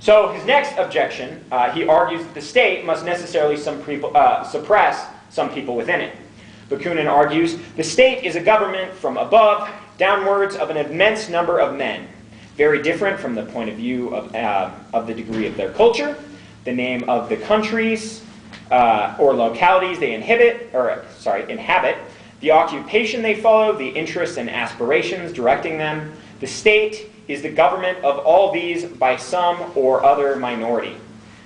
So his next objection, he argues that the state must necessarily suppress some people within it. Bakunin argues, the state is a government from above, downwards of an immense number of men, very different from the point of view of the degree of their culture, the name of the countries or localities they inhabit, the occupation they follow, the interests and aspirations directing them. The state is the government of all these by some or other minority.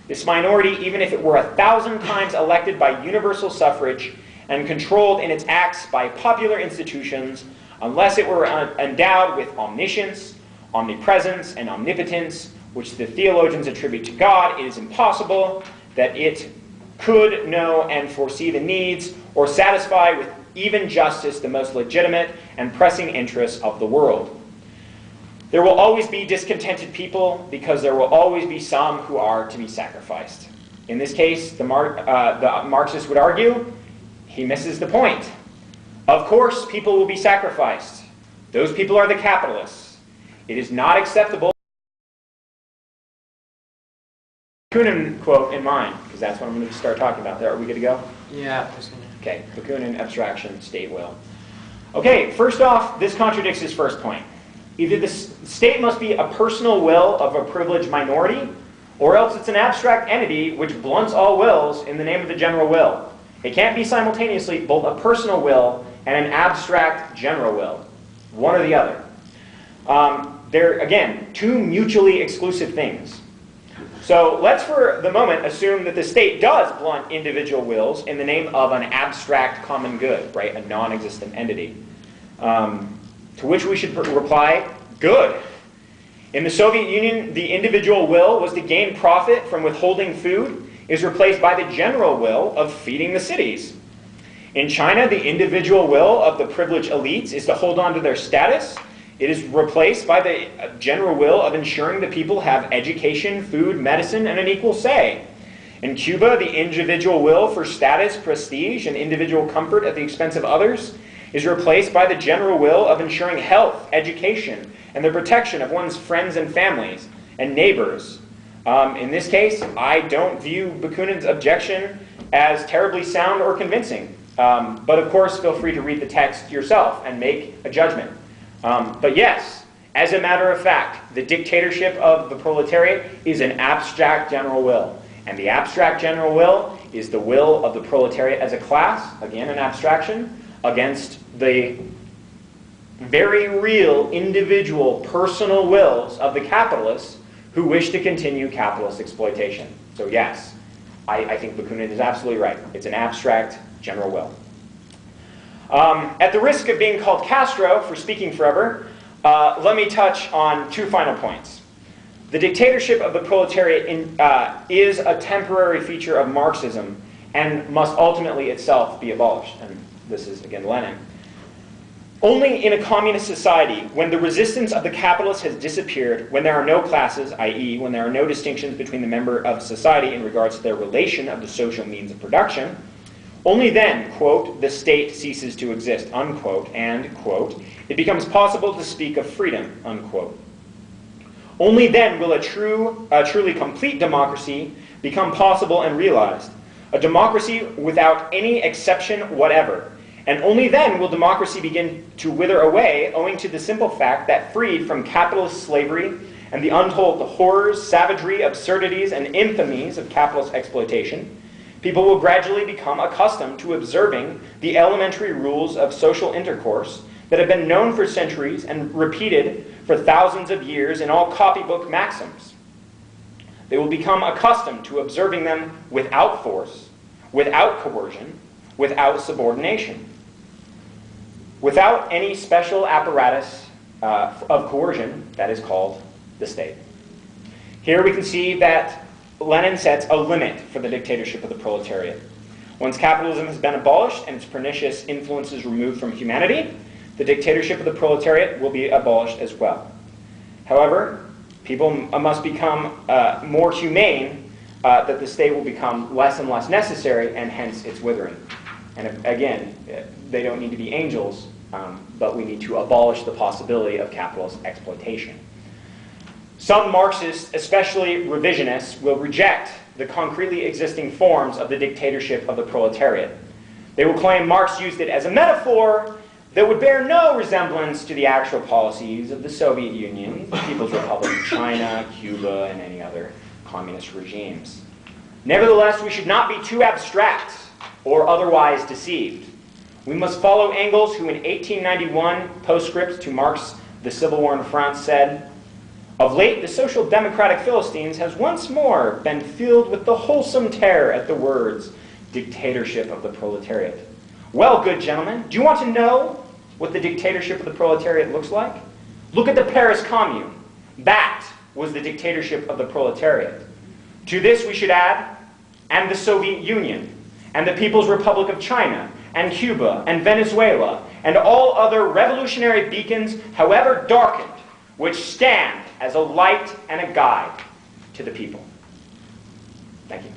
This minority, even if it were 1,000 times elected by universal suffrage and controlled in its acts by popular institutions, unless it were endowed with omniscience, omnipresence, and omnipotence, which the theologians attribute to God, it is impossible that it could know and foresee the needs or satisfy with even justice the most legitimate and pressing interests of the world. There will always be discontented people because there will always be some who are to be sacrificed. In this case, the Marxist would argue, he misses the point. Of course, people will be sacrificed. Those people are the capitalists. It is not acceptable. Bakunin quote in mind, because that's what I'm going to start talking about. Are we good to go? Yeah. Okay, Bakunin, abstraction, state will. Okay, first off, this contradicts his first point. Either the state must be a personal will of a privileged minority, or else it's an abstract entity which blunts all wills in the name of the general will. It can't be simultaneously both a personal will and an abstract general will. One or the other. They're, again, two mutually exclusive things. So let's for the moment assume that the state does blunt individual wills in the name of an abstract common good, right? A non-existent entity. To which we should reply, good. In the Soviet Union, the individual will was to gain profit from withholding food is replaced by the general will of feeding the cities. In China, the individual will of the privileged elites is to hold on to their status. It is replaced by the general will of ensuring the people have education, food, medicine, and an equal say. In Cuba, the individual will for status, prestige, and individual comfort at the expense of others is replaced by the general will of ensuring health, education, and the protection of one's friends and families and neighbors. In this case, I don't view Bakunin's objection as terribly sound or convincing. But of course, feel free to read the text yourself and make a judgment. But yes, as a matter of fact, the dictatorship of the proletariat is an abstract general will. And the abstract general will is the will of the proletariat as a class, again an abstraction, against the very real individual personal wills of the capitalists who wish to continue capitalist exploitation. So yes, I think Bakunin is absolutely right. It's an abstract general will. At the risk of being called Castro for speaking forever, let me touch on two final points. The dictatorship of the proletariat is a temporary feature of Marxism and must ultimately itself be abolished. And this is, again, Lenin. Only in a communist society, when the resistance of the capitalists has disappeared, when there are no classes, i.e., when there are no distinctions between the member of society in regards to their relation of the social means of production, only then, quote, the state ceases to exist, unquote, and, quote, it becomes possible to speak of freedom, unquote. Only then will a truly complete democracy become possible and realized, a democracy without any exception whatever. And only then will democracy begin to wither away, owing to the simple fact that freed from capitalist slavery and the untold horrors, savagery, absurdities, and infamies of capitalist exploitation, people will gradually become accustomed to observing the elementary rules of social intercourse that have been known for centuries and repeated for thousands of years in all copybook maxims. They will become accustomed to observing them without force, without coercion, without subordination, without any special apparatus of coercion that is called the state. Here we can see that Lenin sets a limit for the dictatorship of the proletariat. Once capitalism has been abolished and its pernicious influences removed from humanity, the dictatorship of the proletariat will be abolished as well. However, people must become more humane, that the state will become less and less necessary, and hence its withering. And again, they don't need to be angels, but we need to abolish the possibility of capitalist exploitation. Some Marxists, especially revisionists, will reject the concretely existing forms of the dictatorship of the proletariat. They will claim Marx used it as a metaphor that would bear no resemblance to the actual policies of the Soviet Union, the People's Republic of China, Cuba, and any other communist regimes. Nevertheless, we should not be too abstract or otherwise deceived. We must follow Engels, who in 1891, postscript to Marx' The Civil War in France, said, "Of late, the social democratic Philistines has once more been filled with the wholesome terror at the words, dictatorship of the proletariat." Well, good gentlemen, do you want to know what the dictatorship of the proletariat looks like? Look at the Paris Commune. That was the dictatorship of the proletariat. To this we should add, and the Soviet Union, and the People's Republic of China, and Cuba, and Venezuela, and all other revolutionary beacons, however darkened, which stand as a light and a guide to the people. Thank you.